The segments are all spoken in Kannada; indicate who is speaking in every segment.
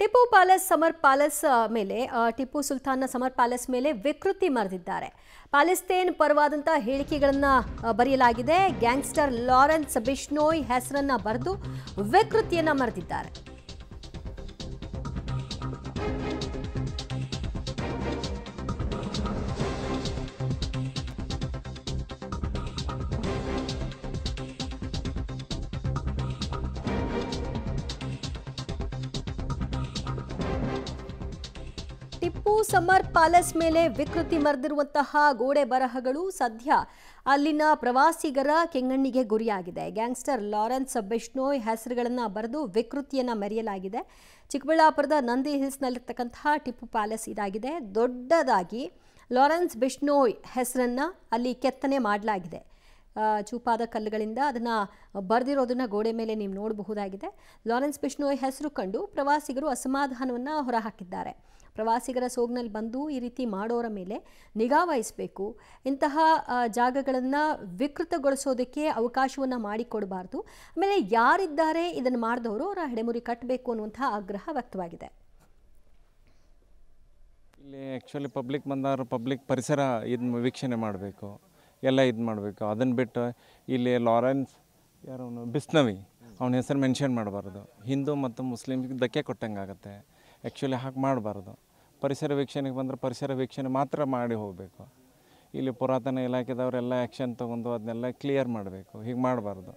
Speaker 1: ಟಿಪ್ಪು ಪ್ಯಾಲೇಸ್ ಸಮರ್ ಪ್ಯಾಲೇಸ್ ಮೇಲೆ ಟಿಪ್ಪು ಸುಲ್ತಾನ್ನ ಸಮರ್ ಪ್ಯಾಲೇಸ್ ಮೇಲೆ ವಿಕೃತಿ ಮರೆದಿದ್ದಾರೆ. ಪ್ಯಾಲೆಸ್ತೇನ್ ಪರವಾದಂಥ ಹೇಳಿಕೆಗಳನ್ನು ಬರೆಯಲಾಗಿದೆ. ಗ್ಯಾಂಗ್ಸ್ಟರ್ ಲಾರೆನ್ಸ್ ಬಿಷ್ಣೋಯ್ ಹೆಸರನ್ನ ಬರೆದು ವಿಕೃತಿಯನ್ನ ಮರೆದಿದ್ದಾರೆ. ಟಿಪ್ಪು ಸಮರ್ ಪ್ಯಾಲೇಸ್ ಮೇಲೆ ವಿಕೃತಿ ಮರೆದಿರುವಂತಹ ಗೋಡೆ ಬರಹಗಳು ಸದ್ಯ ಅಲ್ಲಿನ ಪ್ರವಾಸಿಗರ ಕೆಂಗಣ್ಣಿಗೆ ಗುರಿಯಾಗಿದೆ. ಗ್ಯಾಂಗ್ಸ್ಟರ್ ಲಾರೆನ್ಸ್ ಬಿಷ್ಣೋಯ್ ಹೆಸರುಗಳನ್ನು ಬರೆದು ವಿಕೃತಿಯನ್ನು ಮೆರೆಯಲಾಗಿದೆ. ಚಿಕ್ಕಬಳ್ಳಾಪುರದ ನಂದಿ ಹಿಲ್ಸ್ನಲ್ಲಿರ್ತಕ್ಕಂತಹ ಟಿಪ್ಪು ಪ್ಯಾಲೇಸ್ ಇದಾಗಿದೆ. ದೊಡ್ಡದಾಗಿ ಲಾರೆನ್ಸ್ ಬಿಷ್ಣೋಯ್ ಹೆಸರನ್ನು ಅಲ್ಲಿ ಕೆತ್ತನೆ ಮಾಡಲಾಗಿದೆ. ಚೂಪಾದ ಕಲ್ಲುಗಳಿಂದ ಅದನ್ನು ಬರೆದಿರೋದನ್ನ ಗೋಡೆ ಮೇಲೆ ನೀವು ನೋಡಬಹುದಾಗಿದೆ. ಲಾರೆನ್ಸ್ ಬಿಷ್ಣೋಯ್ ಹೆಸರು ಕಂಡು ಪ್ರವಾಸಿಗರು ಅಸಮಾಧಾನವನ್ನು ಹೊರಹಾಕಿದ್ದಾರೆ. ಪ್ರವಾಸಿಗರ ಸೋಗ್ನಲ್ಲಿ ಬಂದು ಈ ರೀತಿ ಮಾಡೋರ ಮೇಲೆ ನಿಗಾ ವಹಿಸಬೇಕು. ಇಂತಹ ಜಾಗಗಳನ್ನು ವಿಕೃತಗೊಳಿಸೋದಕ್ಕೆ ಅವಕಾಶವನ್ನು ಮಾಡಿಕೊಡಬಾರ್ದು. ಆಮೇಲೆ ಯಾರಿದ್ದಾರೆ ಇದನ್ನು ಮಾಡಿದವರು ಅವರ ಹೆಡೆಮುರಿ ಕಟ್ಟಬೇಕು ಅನ್ನುವಂತಹ ಆಗ್ರಹ ವ್ಯಕ್ತವಾಗಿದೆ.
Speaker 2: ಇಲ್ಲಿ ಆ್ಯಕ್ಚುಲಿ ಪಬ್ಲಿಕ್ ಬಂದವರು ಪಬ್ಲಿಕ್ ಪರಿಸರ ಇದು ವೀಕ್ಷಣೆ ಮಾಡಬೇಕು, ಎಲ್ಲ ಇದು ಮಾಡಬೇಕು. ಅದನ್ನು ಬಿಟ್ಟು ಇಲ್ಲಿ ಲಾರೆನ್ಸ್ ಯಾರವನು ಬಿಸ್ನವಿ ಅವನ ಹೆಸರು ಮೆನ್ಷನ್ ಮಾಡಬಾರ್ದು. ಹಿಂದೂ ಮತ್ತು ಮುಸ್ಲಿಮ್ಗೆ ಧಕ್ಕೆ ಕೊಟ್ಟಂಗೆ ಆಗುತ್ತೆ. ಆ್ಯಕ್ಚುಲಿ ಹಾಗೆ ಮಾಡಬಾರ್ದು. ಪರಿಸರ ವೀಕ್ಷಣೆಗೆ ಬಂದರೆ ಪರಿಸರ ವೀಕ್ಷಣೆ ಮಾತ್ರ ಮಾಡಿ ಹೋಗಬೇಕು. ಇಲ್ಲಿ ಪುರಾತನ ಇಲಾಖೆದವರೆಲ್ಲ ಆ್ಯಕ್ಷನ್ ತೊಗೊಂಡು ಅದನ್ನೆಲ್ಲ ಕ್ಲಿಯರ್ ಮಾಡಬೇಕು. ಹೀಗೆ ಮಾಡಬಾರ್ದು.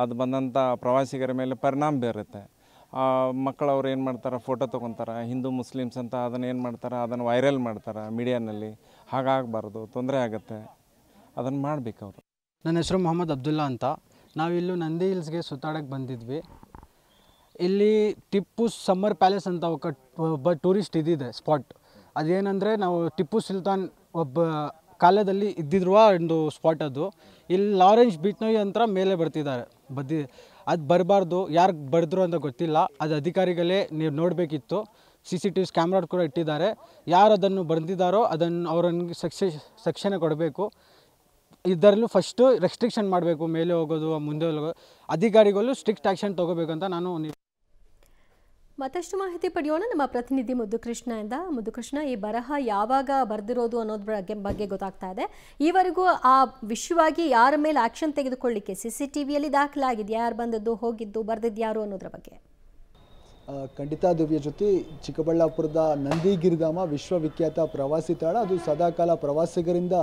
Speaker 2: ಅದು ಬಂದಂಥ ಪ್ರವಾಸಿಗರ ಮೇಲೆ ಪರಿಣಾಮ ಬೀರುತ್ತೆ. ಮಕ್ಕಳವ್ರು ಏನು ಮಾಡ್ತಾರೆ, ಫೋಟೋ ತೊಗೊತಾರೆ ಹಿಂದೂ ಮುಸ್ಲಿಮ್ಸ್ ಅಂತ, ಅದನ್ನು ಏನು ಮಾಡ್ತಾರೆ, ಅದನ್ನು ವೈರಲ್ ಮಾಡ್ತಾರೆ ಮೀಡಿಯಾನಲ್ಲಿ. ಹಾಗಾಗಬಾರ್ದು, ತೊಂದರೆ ಆಗುತ್ತೆ. ಅದನ್ನು ಮಾಡಬೇಕು ಅವರು.
Speaker 3: ನನ್ನ ಹೆಸರು ಮೊಹಮ್ಮದ್ ಅಬ್ದುಲ್ಲಾ ಅಂತ. ನಾವಿಲ್ಲೂ ನಂದಿ ಹಿಲ್ಸ್ಗೆ ಸುತ್ತಾಡೋಕ್ಕೆ ಬಂದಿದ್ವಿ. ಇಲ್ಲಿ ಟಿಪ್ಪು ಸಮ್ಮರ್ ಪ್ಯಾಲೇಸ್ ಅಂತ ಒಬ್ಬ ಟೂರಿಸ್ಟ್ ಇದ್ದಿದೆ ಸ್ಪಾಟ್. ಅದೇನೆಂದರೆ ನಾವು ಟಿಪ್ಪು ಸುಲ್ತಾನ್ ಒಬ್ಬ ಕಾಲದಲ್ಲಿ ಇದ್ದಿರುವ ಒಂದು ಸ್ಪಾಟ್ ಅದು. ಇಲ್ಲಿ ಲಾರೆನ್ಸ್ ಬಿಷ್ಣೋಯ್ ಅಂತ ಮೇಲೆ ಬರ್ತಿದ್ದಾರೆ. ಅದು ಬರಬಾರ್ದು. ಯಾರು ಬರೆದ್ರು ಅಂತ ಗೊತ್ತಿಲ್ಲ. ಅದು ಅಧಿಕಾರಿಗಳೇ ನೀವು ನೋಡಬೇಕಿತ್ತು. CCTV ಕ್ಯಾಮ್ರಾ ಕೂಡ ಇಟ್ಟಿದ್ದಾರೆ. ಯಾರು ಅದನ್ನು ಬರೆದಿದ್ದಾರೋ ಅದನ್ನು ಅವರನ್ನು ಶಿಕ್ಷೆ ಕೊಡಬೇಕು. ಇದರಲ್ಲೂ ಫಸ್ಟು ರೆಸ್ಟ್ರಿಕ್ಷನ್ ಮಾಡಬೇಕು. ಮೇಲೆ ಹೋಗೋದು, ಮುಂದೆ ಹೋಗೋದು, ಅಧಿಕಾರಿಗಳು ಸ್ಟ್ರಿಕ್ಟ್ ಆ್ಯಕ್ಷನ್ ತೊಗೋಬೇಕಂತ ನಾನು.
Speaker 1: ಮತ್ತಷ್ಟು ಮಾಹಿತಿ ಪಡೆಯೋಣ ನಮ್ಮ ಪ್ರತಿನಿಧಿ ಮುದ್ದುಕೃಷ್ಣದಿಂದ. ಮುದ್ದುಕೃಷ್ಣ, ಈ ಬರಹ ಯಾವಾಗ ಬರೆದಿರೋದು ಅನ್ನೋದ್ರ ಬಗ್ಗೆ ಗೊತ್ತಾಗ್ತಾ ಇದೆ. ಈವರೆಗೂ ಆ ವಿಷಯವಾಗಿ ಯಾರ ಮೇಲೆ ಆಕ್ಷನ್ ತೆಗೆದುಕೊಳ್ಳಿಕ್ಕೆ CCTVಯಲ್ಲಿ ದಾಖಲಾಗಿದೆ? ಯಾರು ಬಂದದ್ದು, ಹೋಗಿದ್ದು, ಬರೆದಿದ್ದು ಯಾರು ಅನ್ನೋದ್ರ ಬಗ್ಗೆ?
Speaker 4: ಖಂಡಿತ ದಿವ್ಯ ಜೊತೆ, ಚಿಕ್ಕಬಳ್ಳಾಪುರದ ನಂದಿಗಿರಿಧಾಮ ವಿಶ್ವವಿಖ್ಯಾತ ಪ್ರವಾಸಿ ತಾಣ. ಅದು ಸದಾಕಾಲ ಪ್ರವಾಸಿಗರಿಂದ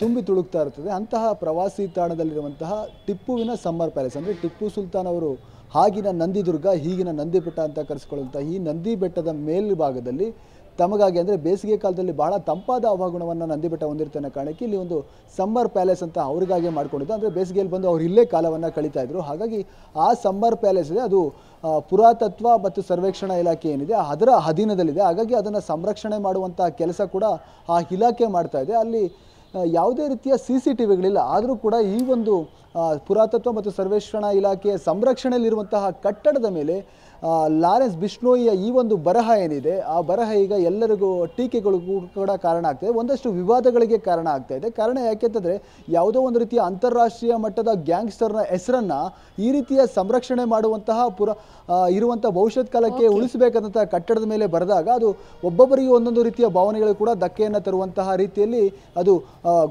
Speaker 4: ತುಂಬಿ ತುಳುಕ್ತಾ ಇರ್ತದೆ. ಅಂತಹ ಪ್ರವಾಸಿ ತಾಣದಲ್ಲಿರುವಂತಹ ಟಿಪ್ಪುವಿನ ಸಮ್ಮರ್ ಪ್ಯಾಲೇಸ್, ಅಂದರೆ ಟಿಪ್ಪು ಸುಲ್ತಾನ್ ಅವರು ಆಗಿನ ನಂದಿದುರ್ಗ, ಈಗಿನ ನಂದಿ ಬೆಟ್ಟ ಅಂತ ಕರೆಸ್ಕೊಳ್ಳುವಂಥ ಈ ನಂದಿ ಬೆಟ್ಟದ ಮೇಲ್ಭಾಗದಲ್ಲಿ ತಮಗಾಗಿ, ಅಂದರೆ ಬೇಸಿಗೆ ಕಾಲದಲ್ಲಿ ಬಹಳ ತಂಪಾದ ಹವಾಗುಣವನ್ನು ನಂದಿ ಬೆಟ್ಟ ಹೊಂದಿರ್ತಾನೆ ಕಾರಣಕ್ಕೆ ಇಲ್ಲಿ ಒಂದು ಸಮ್ಮರ್ ಪ್ಯಾಲೇಸ್ ಅಂತ ಅವ್ರಿಗಾಗಿ ಮಾಡ್ಕೊಂಡಿದ್ದು. ಅಂದರೆ ಬೇಸಿಗೆಯಲ್ಲಿ ಬಂದು ಅವ್ರು ಇಲ್ಲೇ ಕಾಲವನ್ನು ಕಳೀತಾ ಇದ್ರು. ಹಾಗಾಗಿ ಆ ಸಮ್ಮರ್ ಪ್ಯಾಲೇಸ್ ಇದೆ, ಅದು ಪುರಾತತ್ವ ಮತ್ತು ಸರ್ವೇಕ್ಷಣಾ ಇಲಾಖೆ ಏನಿದೆ ಅದರ ಅಧೀನದಲ್ಲಿದೆ. ಹಾಗಾಗಿ ಅದನ್ನು ಸಂರಕ್ಷಣೆ ಮಾಡುವಂಥ ಕೆಲಸ ಕೂಡ ಆ ಇಲಾಖೆ ಮಾಡ್ತಾ ಇದೆ. ಅಲ್ಲಿ ಯಾವುದೇ ರೀತಿಯ CCTVಗಳಿಲ್ಲ. ಆದರೂ ಕೂಡ ಈ ಒಂದು ಪುರಾತತ್ವ ಮತ್ತು ಸರ್ವೇಕ್ಷಣಾ ಇಲಾಖೆಯ ಸಂರಕ್ಷಣೆಯಲ್ಲಿರುವಂತಹ ಕಟ್ಟಡದ ಮೇಲೆ ಲಾರೆನ್ಸ್ ಬಿಷ್ಣೋಯಿಯ ಈ ಒಂದು ಬರಹ ಏನಿದೆ, ಆ ಬರಹ ಈಗ ಎಲ್ಲರಿಗೂ ಟೀಕೆಗಳಿಗೂ ಕೂಡ ಕಾರಣ ಆಗ್ತಾಯಿದೆ. ಒಂದಷ್ಟು ವಿವಾದಗಳಿಗೆ ಕಾರಣ ಆಗ್ತಾ ಇದೆ. ಕಾರಣ ಯಾಕೆಂತಂದರೆ, ಯಾವುದೋ ಒಂದು ರೀತಿಯ ಅಂತಾರಾಷ್ಟ್ರೀಯ ಮಟ್ಟದ ಗ್ಯಾಂಗ್ಸ್ಟರ್ನ ಹೆಸರನ್ನು ಈ ರೀತಿಯ ಸಂರಕ್ಷಣೆ ಮಾಡುವಂತಹ ಇರುವಂಥ ಭವಿಷ್ಯತ್ ಕಾಲಕ್ಕೆ ಉಳಿಸಬೇಕಂತ ಕಟ್ಟಡದ ಮೇಲೆ ಬರೆದಾಗ ಅದು ಒಬ್ಬೊಬ್ಬರಿಗೆ ಒಂದೊಂದು ರೀತಿಯ ಭಾವನೆಗಳು ಕೂಡ ಧಕ್ಕೆಯನ್ನು ತರುವಂತಹ ರೀತಿಯಲ್ಲಿ ಅದು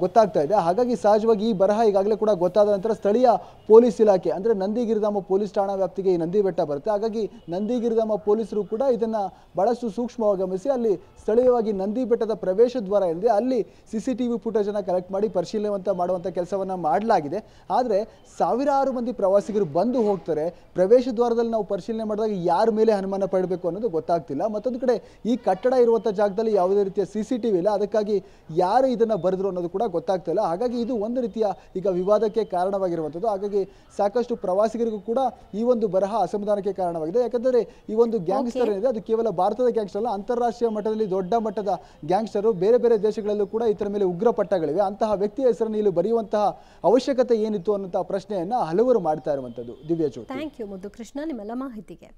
Speaker 4: ಗೊತ್ತಾಗ್ತಾ ಇದೆ. ಹಾಗಾಗಿ ಸಹಜವಾಗಿ ಈ ಬರಹ ಈಗಾಗಲೇ ಕೂಡ ಗೊತ್ತಾದ ನಂತರ ಸ್ಥಳೀಯ ಪೊಲೀಸ್ ಇಲಾಖೆ, ಅಂದರೆ ನಂದಿಗಿರಿಧಾಮ ಪೊಲೀಸ್ ಠಾಣಾ ವ್ಯಾಪ್ತಿಗೆ ಈ ನಂದಿ ಬೆಟ್ಟ ಬರುತ್ತೆ. ಹಾಗಾಗಿ ನಂದಿಗಿರಿಧಾಮ ಪೊಲೀಸರು ಕೂಡ ಇದನ್ನು ಬಹಳಷ್ಟು ಸೂಕ್ಷ್ಮವಾಗಿ ಗಮನಿಸಿ ಅಲ್ಲಿ ಸ್ಥಳೀಯವಾಗಿ ನಂದಿ ಬೆಟ್ಟದ ಪ್ರವೇಶ ದ್ವಾರ ಏನಿದೆ ಅಲ್ಲಿ CCTV ಫುಟೇಜನ್ನು ಕಲೆಕ್ಟ್ ಮಾಡಿ ಪರಿಶೀಲನೆ ಮಾಡುವಂಥ ಕೆಲಸವನ್ನು ಮಾಡಲಾಗಿದೆ. ಆದರೆ ಸಾವಿರಾರು ಮಂದಿ ಪ್ರವಾಸಿಗರು ಬಂದು ಹೋಗ್ತಾರೆ. ಪ್ರವೇಶ ದ್ವಾರದಲ್ಲಿ ನಾವು ಪರಿಶೀಲನೆ ಮಾಡಿದಾಗ ಯಾರ ಮೇಲೆ ಅನುಮಾನ ಪಡಬೇಕು ಅನ್ನೋದು ಗೊತ್ತಾಗ್ತಿಲ್ಲ. ಮತ್ತೊಂದು ಕಡೆ ಈ ಕಟ್ಟಡ ಇರುವಂಥ ಜಾಗದಲ್ಲಿ ಯಾವುದೇ ರೀತಿಯ CCTV ಇಲ್ಲ. ಅದಕ್ಕಾಗಿ ಯಾರು ಇದನ್ನು ಬರೆದ್ರು ಅನ್ನೋದು ಕೂಡ ಗೊತ್ತಾಗ್ತಾ ಇಲ್ಲ. ಹಾಗಾಗಿ ಇದು ಒಂದು ರೀತಿಯ ಈಗ ವಿವಾದಕ್ಕೆ ಕಾರಣವಾಗಿರುವಂಥದ್ದು. ಹಾಗಾಗಿ ಸಾಕಷ್ಟು ಪ್ರವಾಸಿಗರಿಗೂ ಕೂಡ ಈ ಒಂದು ಬರಹ ಅಸಮಾಧಾನಕ್ಕೆ ಕಾರಣವಾಗಿದೆ. ಯಾಕಂದರೆ ಈ ಒಂದು ಗ್ಯಾಂಗ್ಸ್ಟರ್ ಏನಿದೆ ಅದು ಕೇವಲ ಭಾರತದ ಗ್ಯಾಂಗ್ಸ್ಟರ್ ಅಲ್ಲ, ಅಂತಾರಾಷ್ಟ್ರೀಯ ಮಟ್ಟದಲ್ಲಿ ದೊಡ್ಡ ಮಟ್ಟದ ಗ್ಯಾಂಗ್ಸ್ಟರು. ಬೇರೆ ಬೇರೆ ದೇಶಗಳಲ್ಲೂ ಕೂಡ ಇದರ ಮೇಲೆ ಉಗ್ರ ಪಟ್ಟಗಳಿವೆ. ಅಂತಹ ವ್ಯಕ್ತಿಯ ಹೆಸರನ್ನು ಇಲ್ಲಿ ಬರೆಯುವಂತಹ ಅವಶ್ಯಕತೆ ಏನಿತ್ತು ಅನ್ನುವಂತಹ ಪ್ರಶ್ನೆಯನ್ನು ಹಲವರು ಮಾಡ್ತಾ ಇರುವಂಥದ್ದು. ದಿವ್ಯಜ್ಯೋತಿ.
Speaker 1: ಥ್ಯಾಂಕ್ ಯು ಮುದ್ದುಕೃಷ್ಣ ನಿಮ್ಮೆಲ್ಲ ಮಾಹಿತಿಗೆ.